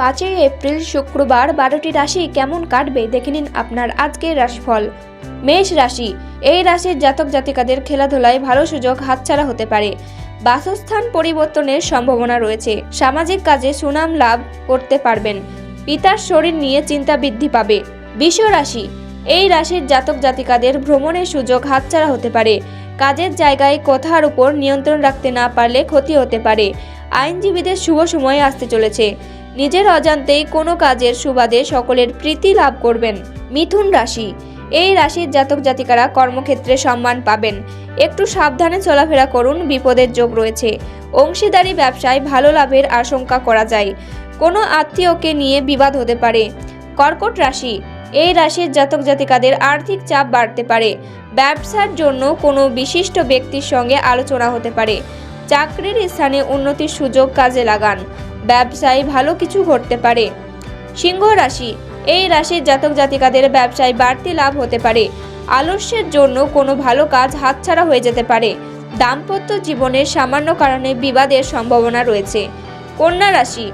5ই April শুক্রবার 12টি রাশি কেমন কাটবে দেখে নিন আপনার আজকের রাশিফল। মেষ রাশি, এই রাশির জাতক জাতিকাদের খেলাধুলায় ভালো সুযোগ হাতছাড়া হতে পারে। বাসস্থান পরিবর্তনের সম্ভাবনা রয়েছে। সামাজিক কাজে সুনাম লাভ করতে পারবেন। পিতার শরীর নিয়ে চিন্তা বৃদ্ধি পাবে। বৃষ রাশি, এই রাশির জাতক জাতিকাদের ভ্রমণের সুযোগ হাতছাড়া হতে পারে। কাজের জায়গায় কথার উপর নিয়ন্ত্রণ রাখতে না পারলে ক্ষতি হতে পারে। আইনজীবীদের শুভ সময় আসতে চলেছে। নিজের অজান্তেই কোনো কাজের সুবাদে সকলের প্রীতি লাভ করবেন। মিথুন রাশি, এই রাশির জাতক জাতিকারা কর্মক্ষেত্রে সম্মান পাবেন। একটু সাবধানে চলাফেরা করুন, বিপদের যোগ রয়েছে। অংশীদারি ব্যবসায় ভালো লাভের আশঙ্কা করা যায়। কোনো আত্মীয়কে নিয়ে বিবাদ হতে পারে। কর্কট রাশি, এই রাশির জাতক জাতিকাদের আর্থিক চাপ বাড়তে পারে। ব্যবসার জন্য কোনো বিশিষ্ট ব্যক্তির সঙ্গে আলোচনা হতে পারে। চাকরির স্থানে উন্নতির সুযোগ কাজে লাগান। ব্যবসায় ভালো কিছু ঘটতে পারে। সিংহ রাশি, এই রাশির জাতক জাতিকাদের ব্যবসায় বাড়তি লাভ হতে পারে। আলস্যের জন্য কোনো ভালো কাজ হাতছাড়া হয়ে যেতে পারে। দাম্পত্য জীবনের সামান্য কারণে বিবাদের সম্ভাবনা রয়েছে। কন্যা রাশি,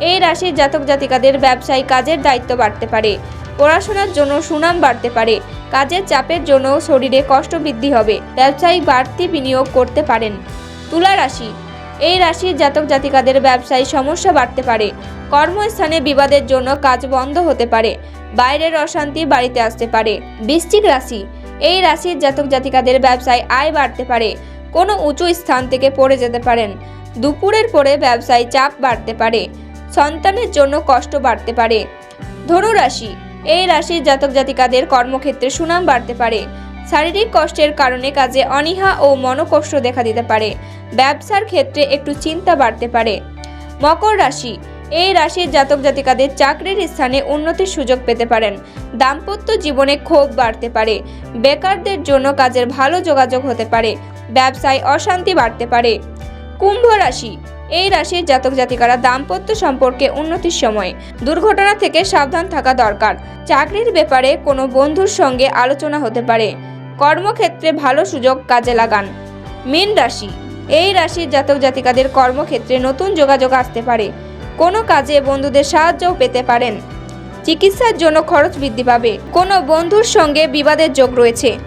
এই রাশির জাতক জাতিকাদের ব্যবসায় কাজের দায়িত্ব বাড়তে পারে। পড়াশোনার জন্য সুনাম বাড়তে পারে। কাজের চাপের জন্য শরীরে কষ্ট বৃদ্ধি হবে। ব্যবসায় বাড়তি বিনিয়োগ করতে পারেন। তুলা রাশি, এই রাশির জাতক জাতিকাদের ব্যবসায় সমস্যা বাড়তে পারে। কর্মস্থানে বিবাদের জন্য কাজ বন্ধ হতে পারে। বাইরের অশান্তি বাড়িতে আসতে পারে। বৃশ্চিক রাশি, এই রাশির জাতক জাতিকাদের ব্যবসায় আয় বাড়তে পারে। কোনো উঁচু স্থান থেকে পড়ে যেতে পারেন। দুপুরের পরে ব্যবসায় চাপ বাড়তে পারে। সন্তানের জন্য কষ্ট বাড়তে পারে। ধনু রাশি, এই রাশির জাতক জাতিকাদের কর্মক্ষেত্রে সুনাম বাড়তে পারে। শারীরিক কষ্টের কারণে কাজে অনীহা ও মনোকষ্ট দেখা দিতে পারে। ব্যবসার ক্ষেত্রে একটু চিন্তা বাড়তে পারে। মকর রাশি, এই রাশির জাতক জাতিকাদের চাকরির স্থানে উন্নতির সুযোগ পেতে পারেন। দাম্পত্য জীবনে ক্ষোভ বাড়তে পারে। বেকারদের জন্য কাজের ভালো যোগাযোগ হতে পারে। ব্যবসায় অশান্তি বাড়তে পারে। কুম্ভ রাশি, এই রাশির জাতক জাতিকারা দাম্পত্য সম্পর্কে উন্নতির সময়। দুর্ঘটনা থেকে সাবধান থাকা দরকার। চাকরির ব্যাপারে কোনো বন্ধুর সঙ্গে আলোচনা হতে পারে। কর্মক্ষেত্রে ভালো সুযোগ কাজে লাগান। মীন রাশি, এই রাশির জাতক জাতিকাদের কর্মক্ষেত্রে নতুন যোগাযোগ আসতে পারে। কোনো কাজে বন্ধুদের সাহায্যও পেতে পারেন। চিকিৎসার জন্য খরচ বৃদ্ধি পাবে। কোনো বন্ধুর সঙ্গে বিবাদের যোগ রয়েছে।